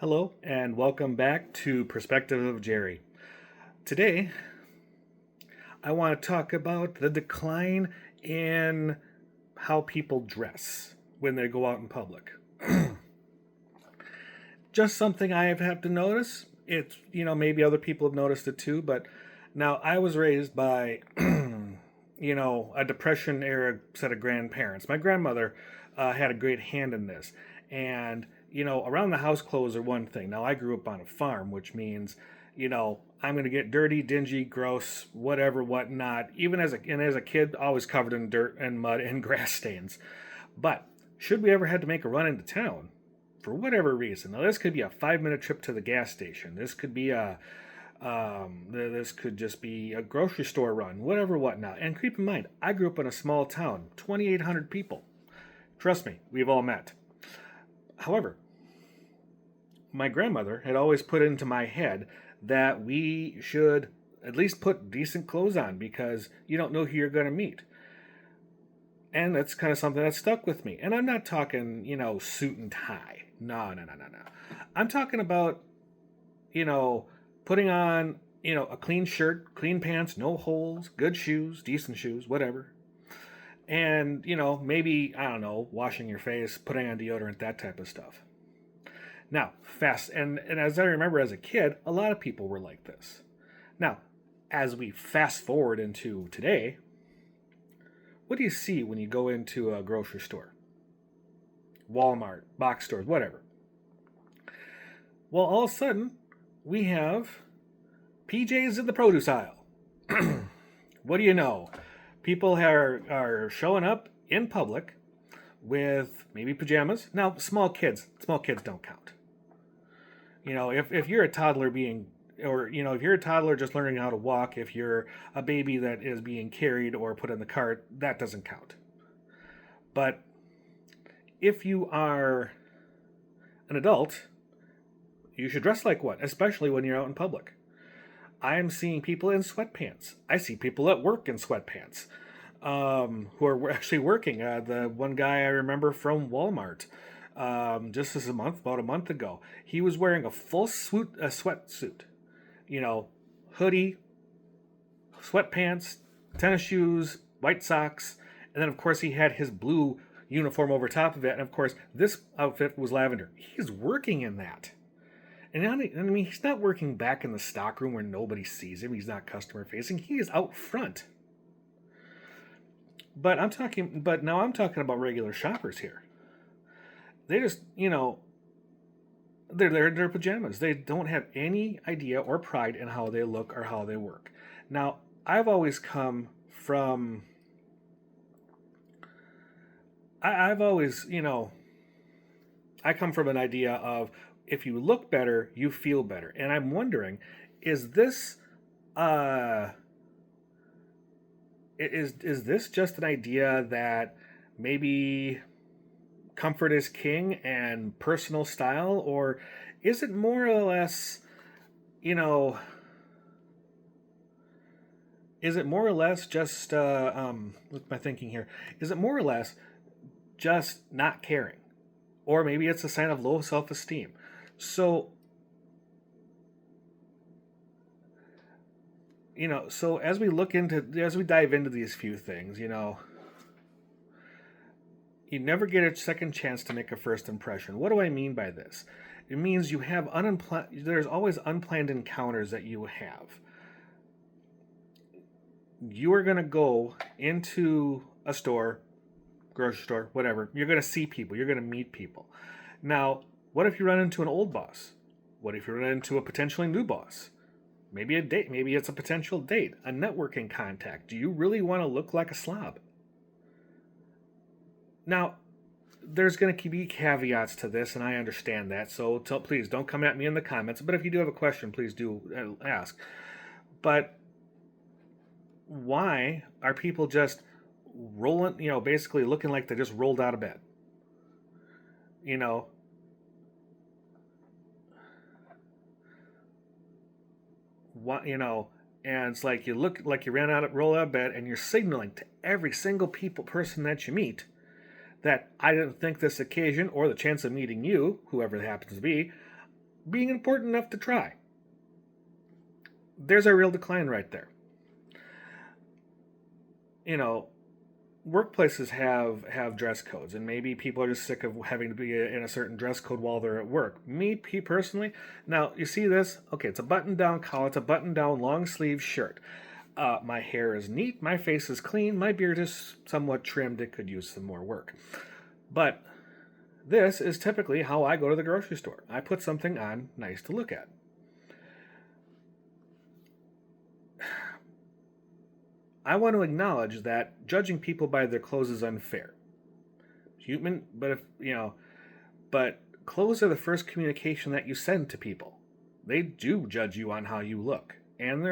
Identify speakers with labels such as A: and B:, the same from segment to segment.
A: Hello, and welcome back to Perspective of Jerry. Today, I want to talk about the decline in how people dress when they go out in public. Just something I have had to notice. It's, maybe other people have noticed it too, but now I was raised by, a Depression era set of grandparents. My grandmother had a great hand in this. And, around the house clothes are one thing. Now, I grew up on a farm, which means, I'm going to get dirty, dingy, gross, whatever, whatnot. Even as a kid, always covered in dirt and mud and grass stains. But should we ever had to make a run into town, for whatever reason, now this could be a 5-minute trip to the gas station. This could be this could just be a grocery store run, whatever, whatnot. And keep in mind, I grew up in a small town, 2,800 people. Trust me, we've all met. However, my grandmother had always put into my head that we should at least put decent clothes on because you don't know who you're going to meet. And that's kind of something that stuck with me. And I'm not talking, suit and tie. No. I'm talking about, putting on, a clean shirt, clean pants, no holes, good shoes, decent shoes, whatever. And, maybe, I don't know, washing your face, putting on deodorant, that type of stuff. Now, fast, and as I remember as a kid, a lot of people were like this. Now, as we fast forward into today, what do you see when you go into a grocery store? Walmart, box stores, whatever. Well, all of a sudden, we have PJs in the produce aisle. What do you know? People are showing up in public with maybe pajamas. Now, small kids don't count. If you're a toddler if you're a toddler just learning how to walk, if you're a baby that is being carried or put in the cart, that doesn't count. But if you are an adult, you should dress like one, especially when you're out in public. I'm seeing people in sweatpants. I see people at work in sweatpants who are actually working. The one guy I remember from Walmart, just about a month ago, he was wearing a full sweatsuit. Hoodie, sweatpants, tennis shoes, white socks, and then of course he had his blue uniform over top of it. And of course, this outfit was lavender. He's working in that. And I mean, he's not working back in the stockroom where nobody sees him. He's not customer facing. He is out front. But now I'm talking about regular shoppers here. They just, they're in their pajamas. They don't have any idea or pride in how they look or how they work. Now, I've always come from, I've always, I come from an idea of, if you look better, you feel better. And I'm wondering, is this is this just an idea that maybe comfort is king and personal style, or is it more or less, is it more or less just what's my thinking here? Is it more or less just not caring? Or maybe it's a sign of low self-esteem. So, as we dive into these few things, you never get a second chance to make a first impression. What do I mean by this? It means you have there's always unplanned encounters that you have. You are going to go into a store, grocery store, whatever. You're going to see people. You're going to meet people. Now, what if you run into an old boss? What if you run into a potentially new boss? Maybe a date. Maybe it's a potential date, a networking contact. Do you really want to look like a slob? Now, there's going to be caveats to this, and I understand that. So please don't come at me in the comments. But if you do have a question, please do ask. But why are people just rolling, basically looking like they just rolled out of bed? What, and it's like you look like you roll out of bed, and you're signaling to every single person that you meet that I didn't think this occasion or the chance of meeting you, whoever it happens to be, being important enough to try. There's a real decline right there. You know, workplaces have dress codes, and maybe people are just sick of having to be in a certain dress code while they're at work. Me personally, now you see this, okay, it's a button down collar, it's a button down long sleeve shirt. My hair is neat, my face is clean, my beard is somewhat trimmed, it could use some more work. But this is typically how I go to the grocery store. I put something on nice to look at. I want to acknowledge that judging people by their clothes is unfair. Human, but but clothes are the first communication that you send to people. They do judge you on how you look. And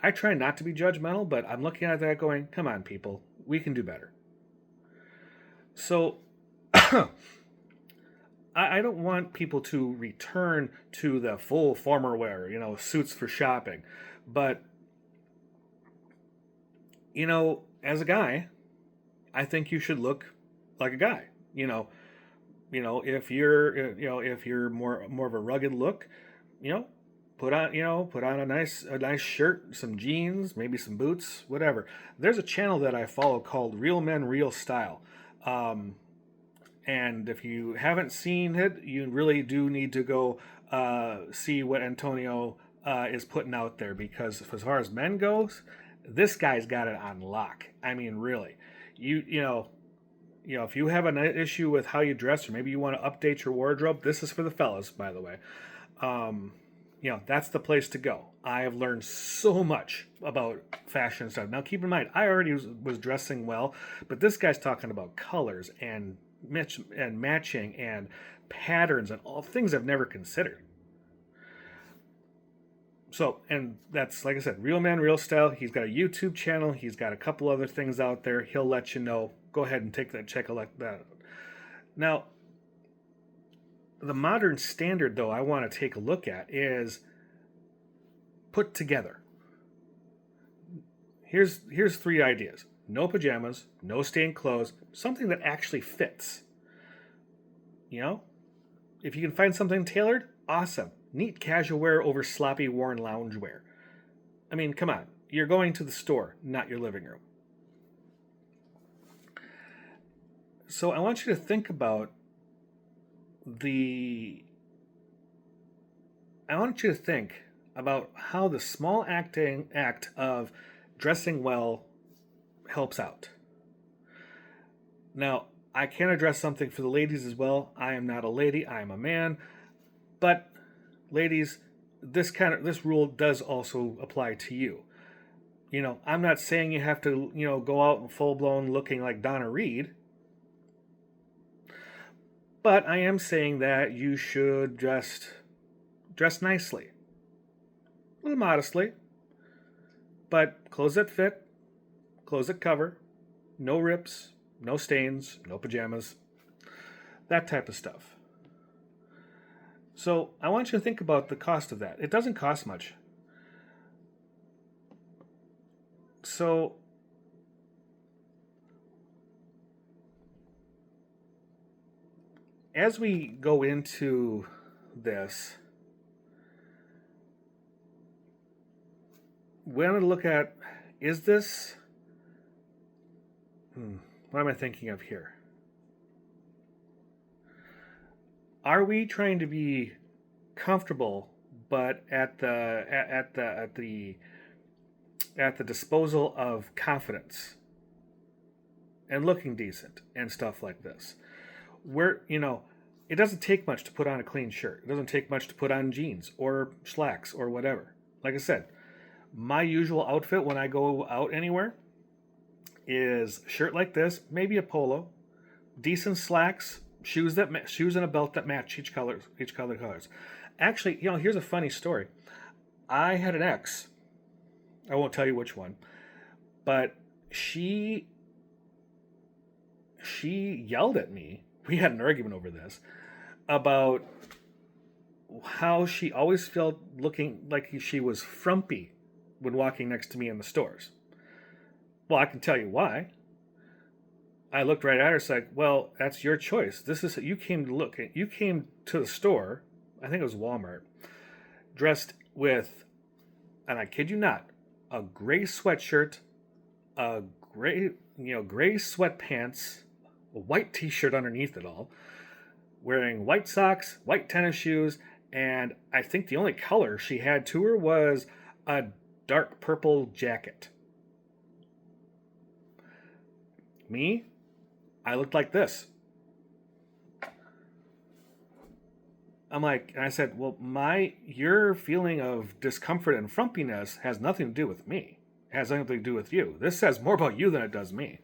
A: I try not to be judgmental, but I'm looking at that going, come on, people, we can do better. So, I don't want people to return to the full formal wear, suits for shopping. But as a guy, I think you should look like a guy. If you're more of a rugged look, put on a nice shirt, some jeans, maybe some boots, whatever. There's a channel that I follow called Real Men Real Style. And if you haven't seen it, you really do need to go see what Antonio is putting out there, because as far as men goes, this guy's got it on lock. I mean, really, if you have an issue with how you dress, or maybe you want to update your wardrobe, this is for the fellas, by the way. That's the place to go. I have learned so much about fashion stuff. Now, keep in mind, I already was dressing well, but this guy's talking about colors and matching and patterns and all things I've never considered. So, and that's, like I said, Real Man, Real Style. He's got a YouTube channel. He's got a couple other things out there. He'll let you know. Go ahead and check that out. Now, the modern standard, though, I want to take a look at is put together. Here's 3 ideas. No pajamas, no stained clothes, something that actually fits. If you can find something tailored, awesome. Neat casual wear over sloppy worn lounge wear. I mean, come on. You're going to the store, not your living room. So I want you to think about how the small act of dressing well helps out. Now, I can address something for the ladies as well. I am not a lady, I am a man. But ladies, this rule does also apply to you. I'm not saying you have to, go out and full blown looking like Donna Reed. But I am saying that you should just dress nicely. A little modestly. But clothes that fit, clothes that cover, no rips, no stains, no pajamas, that type of stuff. So I want you to think about the cost of that. It doesn't cost much. So as we go into this, we're going to look at, is this, what am I thinking of here? Are we trying to be comfortable, but at the disposal of confidence and looking decent and stuff like this? It doesn't take much to put on a clean shirt. It doesn't take much to put on jeans or slacks or whatever. Like I said, my usual outfit when I go out anywhere is a shirt like this, maybe a polo, decent slacks, shoes and a belt that match each color colors. Actually, here's a funny story. I had an ex. I won't tell you which one, but she yelled at me. We had an argument over this about how she always felt looking like she was frumpy when walking next to me in the stores. Well, I can tell you why. I looked right at her and said, well, that's your choice. You came to the store, I think it was Walmart, dressed with, and I kid you not, a gray sweatshirt, a gray sweatpants, a white t-shirt underneath it all, wearing white socks, white tennis shoes, and I think the only color she had to her was a dark purple jacket. Me, I looked like this. I'm like, and I said, well, your feeling of discomfort and frumpiness has nothing to do with me. It has nothing to do with you. This says more about you than it does me.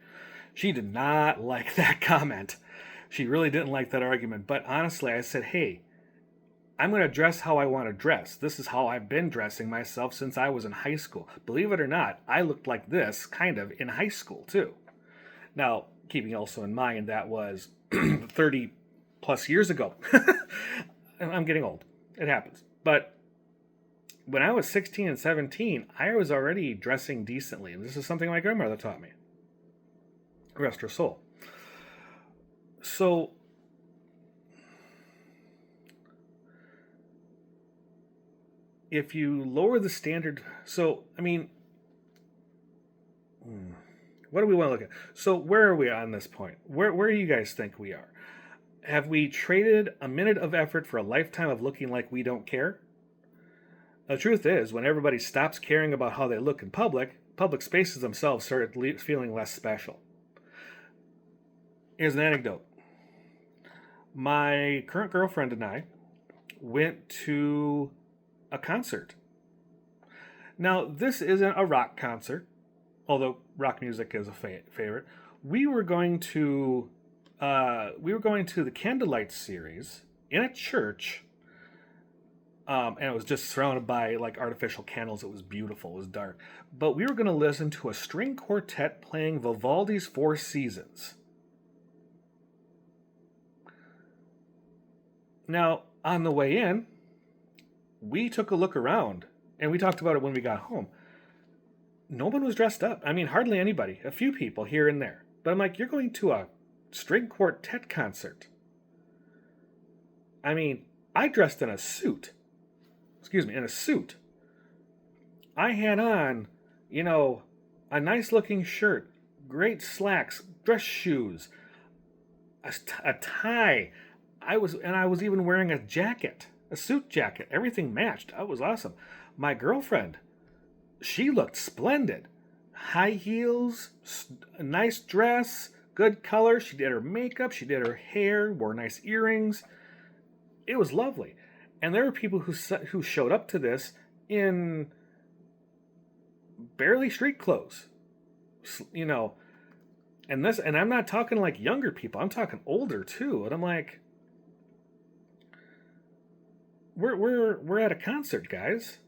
A: She did not like that comment. She really didn't like that argument. But honestly, I said, hey, I'm going to dress how I want to dress. This is how I've been dressing myself since I was in high school. Believe it or not, I looked like this kind of in high school too. Now, keeping also in mind that was 30 plus years ago. I'm getting old. It happens. But when I was 16 and 17, I was already dressing decently. And this is something my grandmother taught me. Rest her soul. So, if you lower the standard, what do we want to look at? So, where are we on this point? Where do you guys think we are? Have we traded a minute of effort for a lifetime of looking like we don't care? The truth is, when everybody stops caring about how they look in public spaces themselves start feeling less special. Here's an anecdote. My current girlfriend and I went to a concert. Now, this isn't a rock concert, although rock music is a favorite. We were going to the Candlelight series in a church, and it was just surrounded by like artificial candles. It was beautiful. It was dark. But we were going to listen to a string quartet playing Vivaldi's Four Seasons. Now, on the way in, we took a look around, and we talked about it when we got home. No one was dressed up. I mean, hardly anybody. A few people here and there. But I'm like, you're going to a string quartet concert. I mean, I dressed in a suit. In a suit. I had on, a nice looking shirt, great slacks, dress shoes, a tie. I was even wearing a jacket, a suit jacket. Everything matched. That was awesome. My girlfriend, she looked splendid. High heels, a nice dress, good color. She did her makeup, she did her hair, wore nice earrings. It was lovely. And there were people who showed up to this in barely street clothes. And I'm not talking like younger people. I'm talking older too. And I'm like, we're at a concert, guys.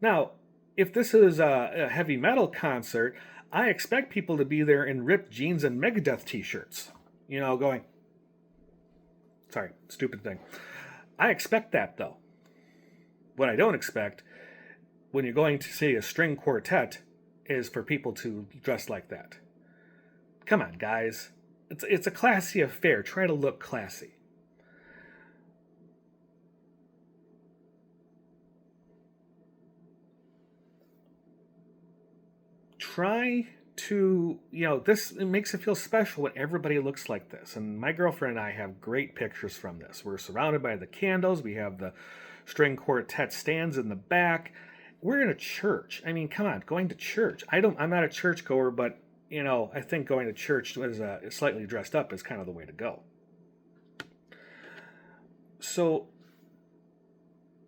A: Now, if this is a heavy metal concert, I expect people to be there in ripped jeans and Megadeth t-shirts. Going, sorry, stupid thing. I expect that, though. What I don't expect, when you're going to see a string quartet, is for people to dress like that. Come on, guys. It's a classy affair. Try to look classy. Try to, it makes it feel special when everybody looks like this. And my girlfriend and I have great pictures from this. We're surrounded by the candles. We have the string quartet stands in the back. We're in a church. I mean, come on, going to church. I'm not a churchgoer, but, I think going to church as slightly dressed up is kind of the way to go. So,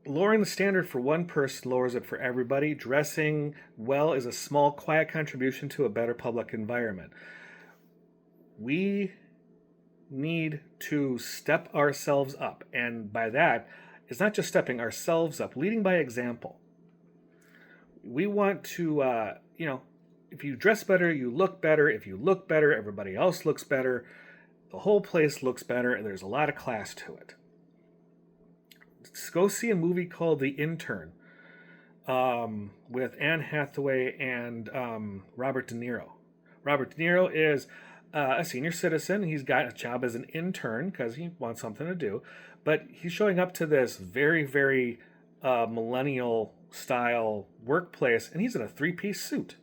A: lowering the standard for one person lowers it for everybody. Dressing well is a small, quiet contribution to a better public environment. We need to step ourselves up. And by that, it's not just stepping ourselves up, leading by example. We want to, if you dress better, you look better. If you look better, everybody else looks better. The whole place looks better, and there's a lot of class to it. Go see a movie called The Intern with Anne Hathaway and Robert De Niro. Robert De Niro is a senior citizen. He's got a job as an intern because he wants something to do. But he's showing up to this very, very millennial style workplace, and he's in a three-piece suit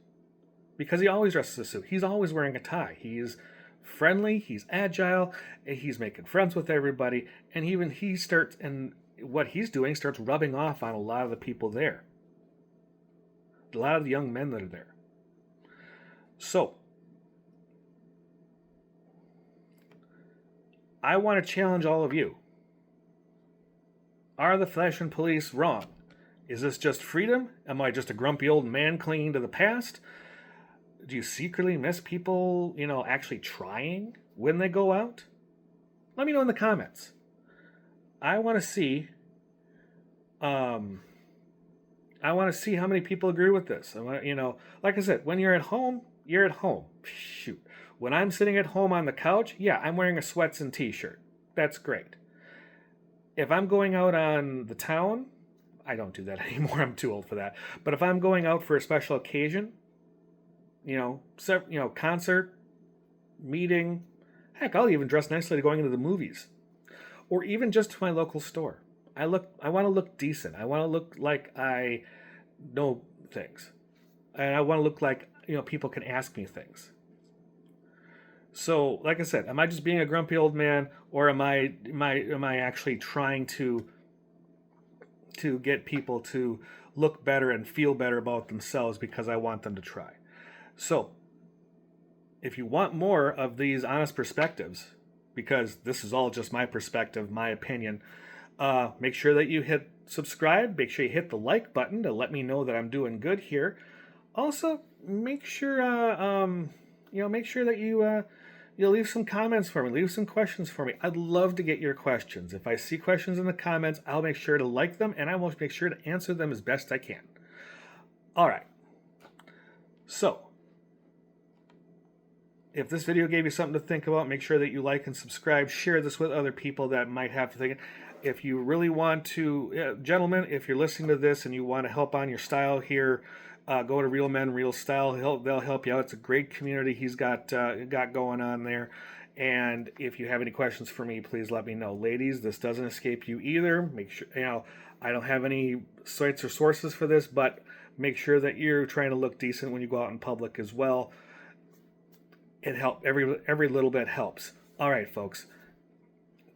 A: because he always dresses in a suit. He's always wearing a tie. He's friendly, he's agile, he's making friends with everybody, and even he starts, and what he's doing starts rubbing off on a lot of the people there, a lot of the young men that are there. So I want to challenge all of you. Are the fashion police wrong? Is this just freedom? Am I just a grumpy old man clinging to the past? Do you secretly miss people, actually trying when they go out? Let me know in the comments. I want to see. I want to see how many people agree with this. Like I said, when you're at home, you're at home. Shoot. When I'm sitting at home on the couch, yeah, I'm wearing a sweats and t-shirt. That's great. If I'm going out on the town, I don't do that anymore. I'm too old for that. But if I'm going out for a special occasion, concert, meeting, heck, I'll even dress nicely to going into the movies, or even just to my local store. I want to look decent. I want to look like I know things, and I want to look like people can ask me things. So, like I said, am I just being a grumpy old man, or am I actually trying to get people to look better and feel better about themselves because I want them to try? So, if you want more of these honest perspectives, because this is all just my perspective, my opinion, make sure that you hit subscribe. Make sure you hit the like button to let me know that I'm doing good here. Also, make sure that you leave some comments for me, leave some questions for me. I'd love to get your questions. If I see questions in the comments, I'll make sure to like them, and I will make sure to answer them as best I can. All right. So, if this video gave you something to think about, make sure that you like and subscribe. Share this with other people that might have to think. If you really want to, gentlemen, if you're listening to this and you want to help on your style here, go to Real Men Real Style. They'll help you out. It's a great community he's got going on there. And if you have any questions for me, please let me know. Ladies, this doesn't escape you either. Make sure, I don't have any sites or sources for this, but make sure that you're trying to look decent when you go out in public as well. It helps. Every little bit helps. All right, folks.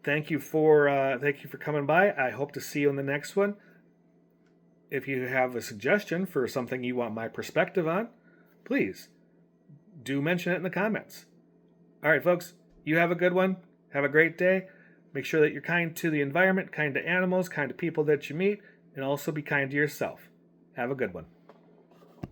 A: Thank you for coming by. I hope to see you in the next one. If you have a suggestion for something you want my perspective on, please do mention it in the comments. All right, folks. You have a good one. Have a great day. Make sure that you're kind to the environment, kind to animals, kind to people that you meet, and also be kind to yourself. Have a good one.